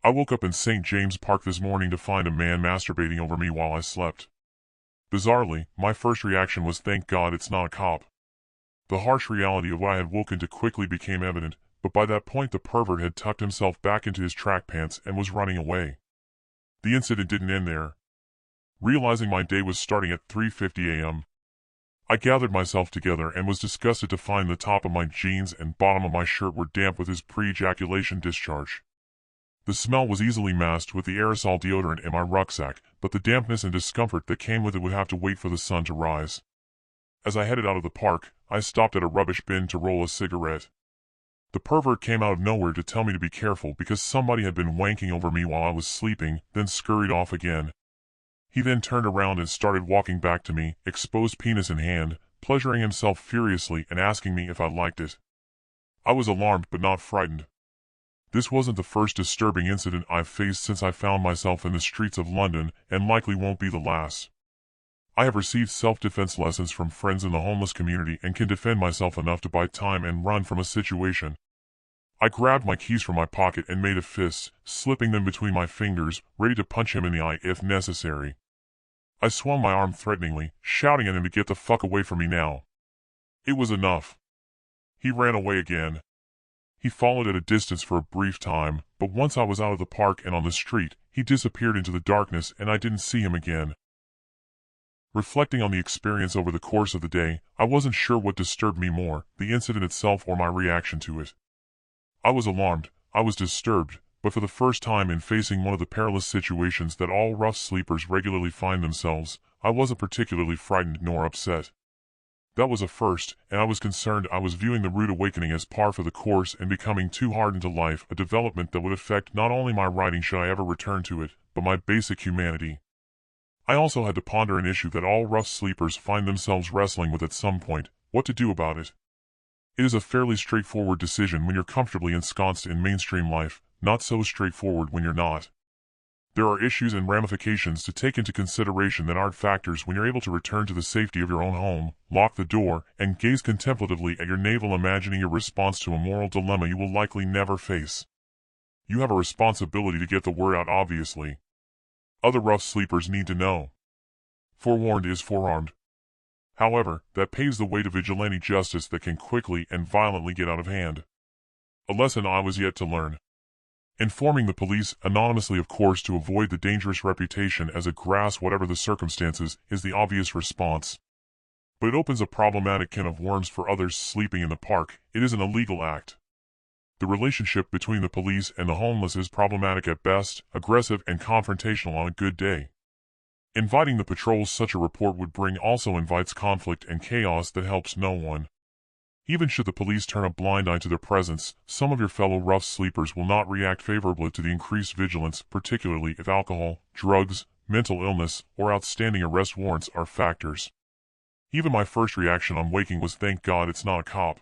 I woke up in St. James Park this morning to find a man masturbating over me while I slept. Bizarrely, my first reaction was thank God it's not a cop. The harsh reality of what I had woken to quickly became evident, but by that point the pervert had tucked himself back into his track pants and was running away. The incident didn't end there. Realizing my day was starting at 3:50 a.m., I gathered myself together and was disgusted to find the top of my jeans and bottom of my shirt were damp with his pre-ejaculation discharge. The smell was easily masked with the aerosol deodorant in my rucksack, but the dampness and discomfort that came with it would have to wait for the sun to rise. As I headed out of the park, I stopped at a rubbish bin to roll a cigarette. The pervert came out of nowhere to tell me to be careful because somebody had been wanking over me while I was sleeping, then scurried off again. He then turned around and started walking back to me, exposed penis in hand, pleasuring himself furiously and asking me if I liked it. I was alarmed but not frightened. This wasn't the first disturbing incident I've faced since I found myself in the streets of London, and likely won't be the last. I have received self-defense lessons from friends in the homeless community and can defend myself enough to buy time and run from a situation. I grabbed my keys from my pocket and made a fist, slipping them between my fingers, ready to punch him in the eye if necessary. I swung my arm threateningly, shouting at him to get the fuck away from me now. It was enough. He ran away again. He followed at a distance for a brief time, but once I was out of the park and on the street, he disappeared into the darkness and I didn't see him again. Reflecting on the experience over the course of the day, I wasn't sure what disturbed me more, the incident itself or my reaction to it. I was alarmed, I was disturbed, but for the first time in facing one of the perilous situations that all rough sleepers regularly find themselves, I wasn't particularly frightened nor upset. That was a first, and I was concerned I was viewing the rude awakening as par for the course and becoming too hardened to life, a development that would affect not only my writing should I ever return to it, but my basic humanity. I also had to ponder an issue that all rough sleepers find themselves wrestling with at some point: what to do about it. It is a fairly straightforward decision when you're comfortably ensconced in mainstream life, not so straightforward when you're not. There are issues and ramifications to take into consideration that aren't factors when you're able to return to the safety of your own home, lock the door, and gaze contemplatively at your navel, imagining your response to a moral dilemma you will likely never face. You have a responsibility to get the word out, obviously. Other rough sleepers need to know. Forewarned is forearmed. However, that paves the way to vigilante justice that can quickly and violently get out of hand. A lesson I was yet to learn. Informing the police, anonymously of course to avoid the dangerous reputation as a grass whatever the circumstances, is the obvious response. But it opens a problematic can of worms for others sleeping in the park. It is an illegal act. The relationship between the police and the homeless is problematic at best, aggressive and confrontational on a good day. Inviting the patrols such a report would bring also invites conflict and chaos that helps no one. Even should the police turn a blind eye to their presence, some of your fellow rough sleepers will not react favorably to the increased vigilance, particularly if alcohol, drugs, mental illness, or outstanding arrest warrants are factors. Even my first reaction on waking was thank God it's not a cop.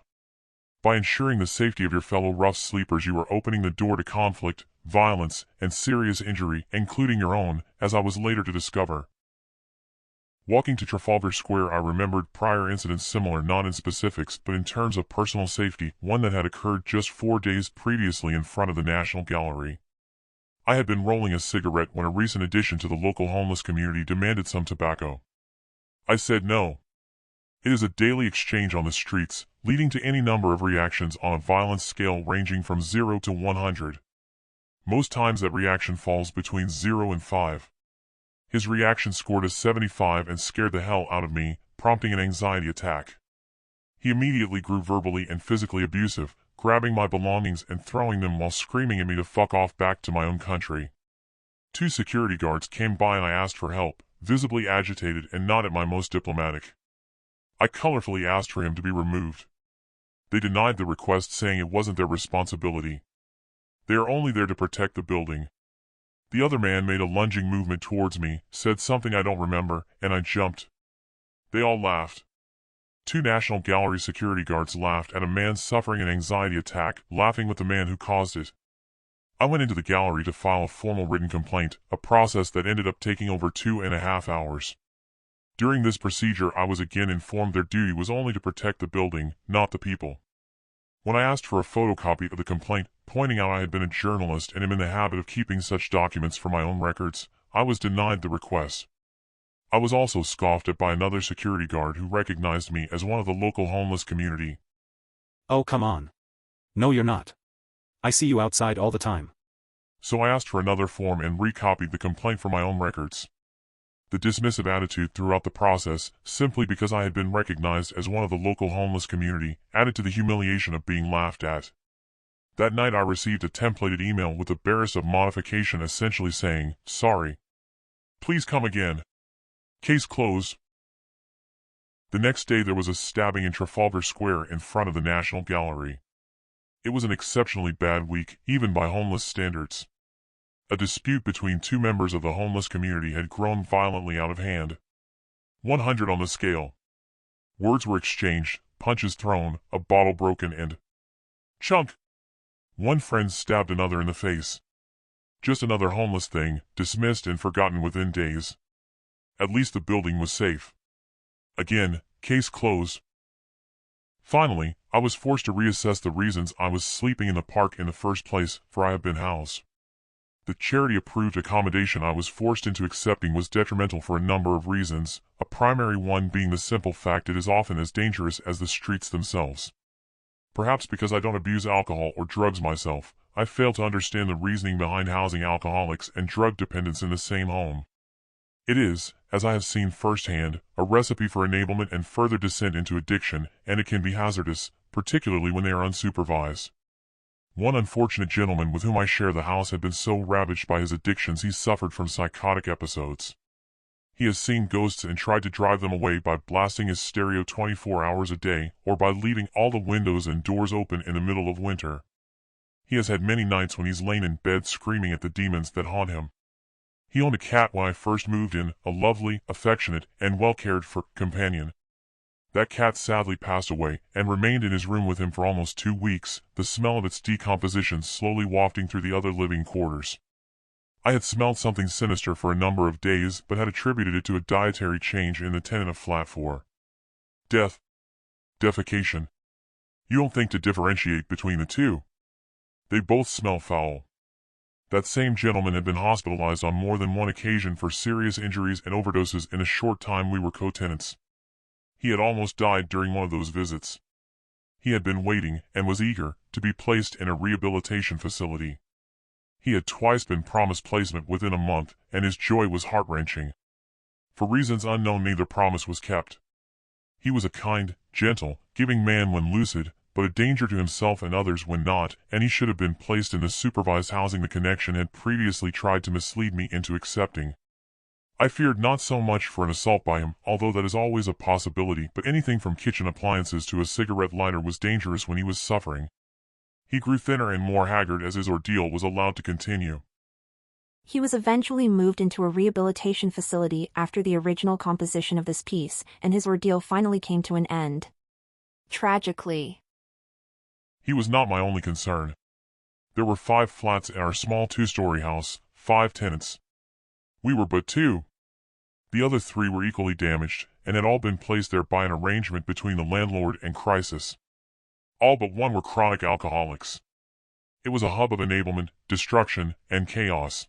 By ensuring the safety of your fellow rough sleepers, you are opening the door to conflict, violence, and serious injury, including your own, as I was later to discover. Walking to Trafalgar Square, I remembered prior incidents similar, not in specifics, but in terms of personal safety, one that had occurred just 4 days previously in front of the National Gallery. I had been rolling a cigarette when a recent addition to the local homeless community demanded some tobacco. I said no. It is a daily exchange on the streets, leading to any number of reactions on a violence scale ranging from 0 to 100. Most times that reaction falls between 0 and 5. His reaction scored a 75 and scared the hell out of me, prompting an anxiety attack. He immediately grew verbally and physically abusive, grabbing my belongings and throwing them while screaming at me to fuck off back to my own country. 2 security guards came by and I asked for help, visibly agitated and not at my most diplomatic. I colorfully asked for him to be removed. They denied the request, saying it wasn't their responsibility. They are only there to protect the building. The other man made a lunging movement towards me, said something I don't remember, and I jumped. They all laughed. 2 National Gallery security guards laughed at a man suffering an anxiety attack, laughing with the man who caused it. I went into the gallery to file a formal written complaint, a process that ended up taking over 2.5 hours. During this procedure I was again informed their duty was only to protect the building, not the people. When I asked for a photocopy of the complaint, pointing out I had been a journalist and am in the habit of keeping such documents for my own records, I was denied the request. I was also scoffed at by another security guard who recognized me as one of the local homeless community. Oh, come on. No, you're not. I see you outside all the time. So I asked for another form and recopied the complaint for my own records. The dismissive attitude throughout the process, simply because I had been recognized as one of the local homeless community, added to the humiliation of being laughed at. That night I received a templated email with a barest of modification essentially saying, "Sorry. Please come again. Case closed." The next day there was a stabbing in Trafalgar Square in front of the National Gallery. It was an exceptionally bad week, even by homeless standards. A dispute between two members of the homeless community had grown violently out of hand. 100 on the scale. Words were exchanged, punches thrown, a bottle broken, and chunk! One friend stabbed another in the face. Just another homeless thing, dismissed and forgotten within days. At least the building was safe. Again, case closed. Finally, I was forced to reassess the reasons I was sleeping in the park in the first place, for I have been housed. The charity-approved accommodation I was forced into accepting was detrimental for a number of reasons, a primary one being the simple fact it is often as dangerous as the streets themselves. Perhaps because I don't abuse alcohol or drugs myself, I fail to understand the reasoning behind housing alcoholics and drug dependents in the same home. It is, as I have seen firsthand, a recipe for enablement and further descent into addiction, and it can be hazardous, particularly when they are unsupervised. One unfortunate gentleman with whom I share the house had been so ravaged by his addictions he suffered from psychotic episodes. He has seen ghosts and tried to drive them away by blasting his stereo 24 hours a day, or by leaving all the windows and doors open in the middle of winter. He has had many nights when he's lain in bed screaming at the demons that haunt him. He owned a cat when I first moved in, a lovely, affectionate, and well-cared-for companion. That cat sadly passed away, and remained in his room with him for almost 2 weeks, the smell of its decomposition slowly wafting through the other living quarters. I had smelled something sinister for a number of days, but had attributed it to a dietary change in the tenant of flat 4. Death. Defecation. You don't think to differentiate between the two. They both smell foul. That same gentleman had been hospitalized on more than one occasion for serious injuries and overdoses in a short time we were co-tenants. He had almost died during one of those visits. He had been waiting, and was eager, to be placed in a rehabilitation facility. He had twice been promised placement within a month, and his joy was heart-wrenching. For reasons unknown neither promise was kept. He was a kind, gentle, giving man when lucid, but a danger to himself and others when not, and he should have been placed in the supervised housing the connection had previously tried to mislead me into accepting. I feared not so much for an assault by him, although that is always a possibility, but anything from kitchen appliances to a cigarette lighter was dangerous when he was suffering. He grew thinner and more haggard as his ordeal was allowed to continue. He was eventually moved into a rehabilitation facility after the original composition of this piece, and his ordeal finally came to an end. Tragically. He was not my only concern. There were 5 flats in our small 2-story house, 5 tenants. We were but 2. The other 3 were equally damaged, and had all been placed there by an arrangement between the landlord and Crisis. All but one were chronic alcoholics. It was a hub of enablement, destruction, and chaos.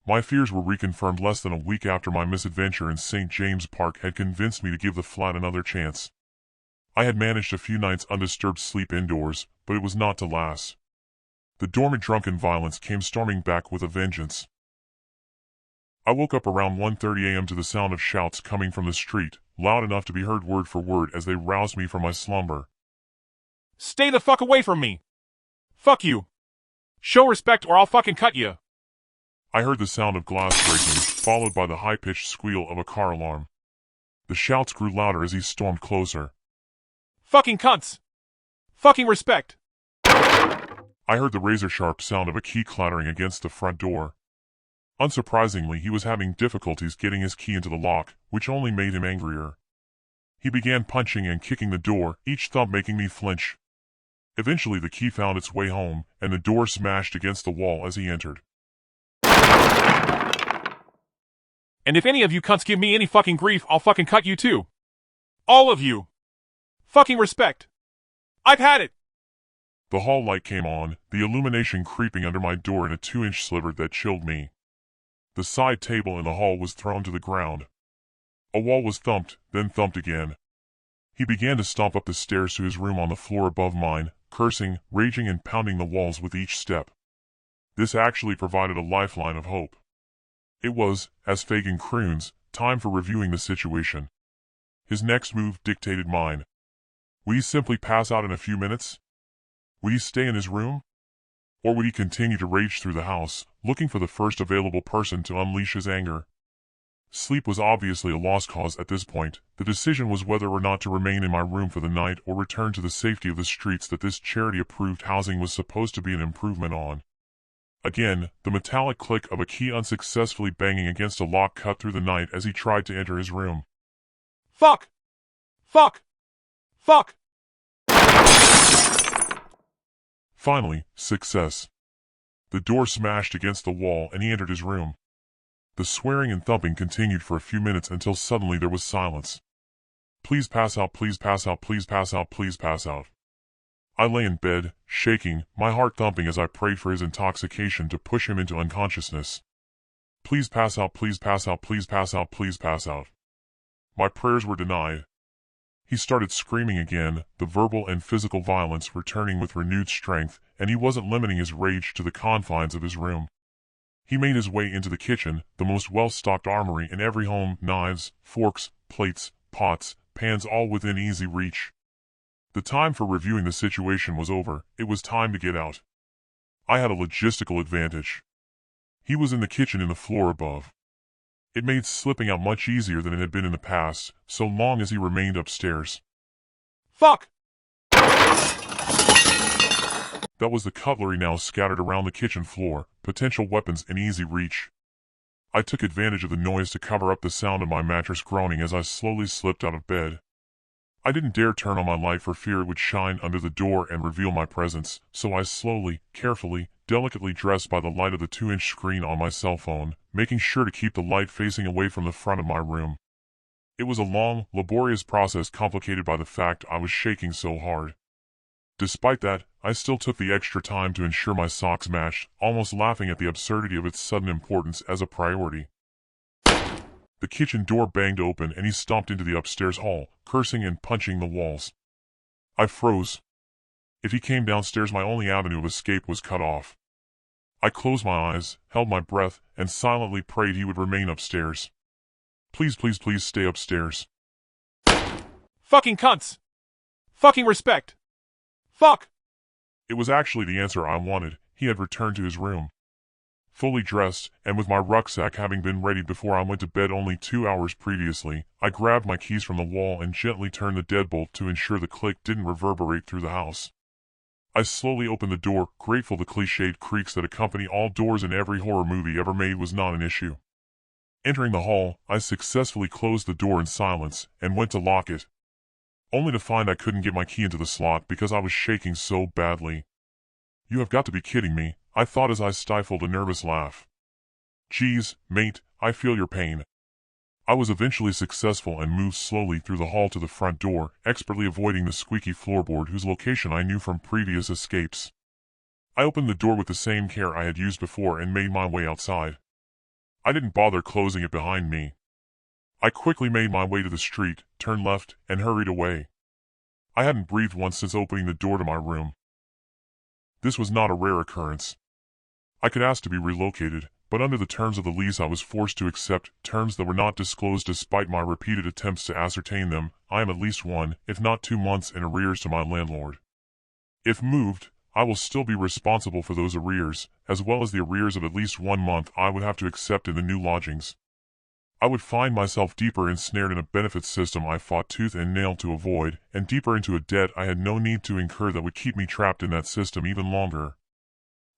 My fears were reconfirmed less than a week after my misadventure in St. James Park had convinced me to give the flat another chance. I had managed a few nights' undisturbed sleep indoors, but it was not to last. The dormant drunken violence came storming back with a vengeance. I woke up around 1:30 a.m. to the sound of shouts coming from the street, loud enough to be heard word for word as they roused me from my slumber. Stay the fuck away from me! Fuck you! Show respect or I'll fucking cut you! I heard the sound of glass breaking, followed by the high-pitched squeal of a car alarm. The shouts grew louder as he stormed closer. Fucking cunts! Fucking respect! I heard the razor-sharp sound of a key clattering against the front door. Unsurprisingly, he was having difficulties getting his key into the lock, which only made him angrier. He began punching and kicking the door, each thump making me flinch. Eventually the key found its way home, and the door smashed against the wall as he entered. And if any of you cunts give me any fucking grief, I'll fucking cut you too. All of you. Fucking respect. I've had it. The hall light came on, the illumination creeping under my door in a 2-inch sliver that chilled me. The side table in the hall was thrown to the ground. A wall was thumped, then thumped again. He began to stomp up the stairs to his room on the floor above mine, cursing, raging and pounding the walls with each step. This actually provided a lifeline of hope. It was, as Fagin croons, time for reviewing the situation. His next move dictated mine. Would he simply pass out in a few minutes? Would he stay in his room? Or would he continue to rage through the house, looking for the first available person to unleash his anger? Sleep was obviously a lost cause at this point. The decision was whether or not to remain in my room for the night or return to the safety of the streets that this charity-approved housing was supposed to be an improvement on. Again, the metallic click of a key unsuccessfully banging against a lock cut through the night as he tried to enter his room. Fuck! Fuck! Fuck! Finally, success. The door smashed against the wall and he entered his room. The swearing and thumping continued for a few minutes until suddenly there was silence. Please pass out, please pass out, please pass out, please pass out. I lay in bed, shaking, my heart thumping as I prayed for his intoxication to push him into unconsciousness. Please pass out, please pass out, please pass out, please pass out. My prayers were denied. He started screaming again, the verbal and physical violence returning with renewed strength, and he wasn't limiting his rage to the confines of his room. He made his way into the kitchen, the most well-stocked armory in every home, knives, forks, plates, pots, pans all within easy reach. The time for reviewing the situation was over, it was time to get out. I had a logistical advantage. He was in the kitchen in the floor above. It made slipping out much easier than it had been in the past, so long as he remained upstairs. Fuck! That was the cutlery now scattered around the kitchen floor, potential weapons in easy reach. I took advantage of the noise to cover up the sound of my mattress groaning as I slowly slipped out of bed. I didn't dare turn on my light for fear it would shine under the door and reveal my presence, so I slowly, carefully, delicately dressed by the light of the 2-inch screen on my cell phone, making sure to keep the light facing away from the front of my room. It was a long, laborious process complicated by the fact I was shaking so hard. Despite that, I still took the extra time to ensure my socks matched, almost laughing at the absurdity of its sudden importance as a priority. The kitchen door banged open and he stomped into the upstairs hall, cursing and punching the walls. I froze. If he came downstairs, my only avenue of escape was cut off. I closed my eyes, held my breath, and silently prayed he would remain upstairs. Please, please, please stay upstairs. Fucking cunts! Fucking respect! Fuck! It was actually the answer I wanted. He had returned to his room. Fully dressed, and with my rucksack having been ready before I went to bed only 2 hours previously, I grabbed my keys from the wall and gently turned the deadbolt to ensure the click didn't reverberate through the house. I slowly opened the door, grateful the cliched creaks that accompany all doors in every horror movie ever made was not an issue. Entering the hall, I successfully closed the door in silence, and went to lock it. Only to find I couldn't get my key into the slot because I was shaking so badly. You have got to be kidding me, I thought as I stifled a nervous laugh. Geez, mate, I feel your pain. I was eventually successful and moved slowly through the hall to the front door, expertly avoiding the squeaky floorboard whose location I knew from previous escapes. I opened the door with the same care I had used before and made my way outside. I didn't bother closing it behind me. I quickly made my way to the street, turned left, and hurried away. I hadn't breathed once since opening the door to my room. This was not a rare occurrence. I could ask to be relocated, but under the terms of the lease I was forced to accept terms that were not disclosed despite my repeated attempts to ascertain them. I am at least 1, if not 2 months in arrears to my landlord. If moved, I will still be responsible for those arrears, as well as the arrears of at least 1 month I would have to accept in the new lodgings. I would find myself deeper ensnared in a benefits system I fought tooth and nail to avoid, and deeper into a debt I had no need to incur that would keep me trapped in that system even longer.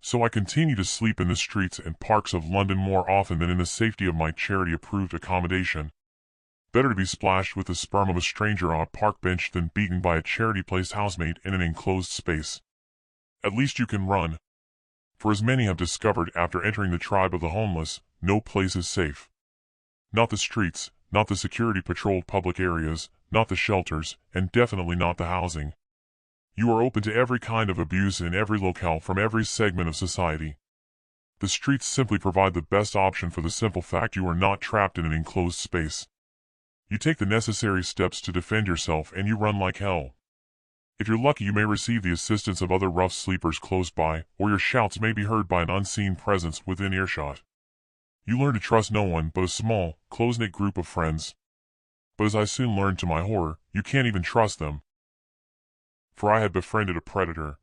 So I continue to sleep in the streets and parks of London more often than in the safety of my charity-approved accommodation. Better to be splashed with the sperm of a stranger on a park bench than beaten by a charity-placed housemate in an enclosed space. At least you can run. For as many have discovered after entering the tribe of the homeless, no place is safe. Not the streets, not the security-patrolled public areas, not the shelters, and definitely not the housing. You are open to every kind of abuse in every locale from every segment of society. The streets simply provide the best option for the simple fact you are not trapped in an enclosed space. You take the necessary steps to defend yourself and you run like hell. If you're lucky, you may receive the assistance of other rough sleepers close by, or your shouts may be heard by an unseen presence within earshot. You learn to trust no one but a small, close-knit group of friends. But as I soon learned to my horror, you can't even trust them. For I had befriended a predator.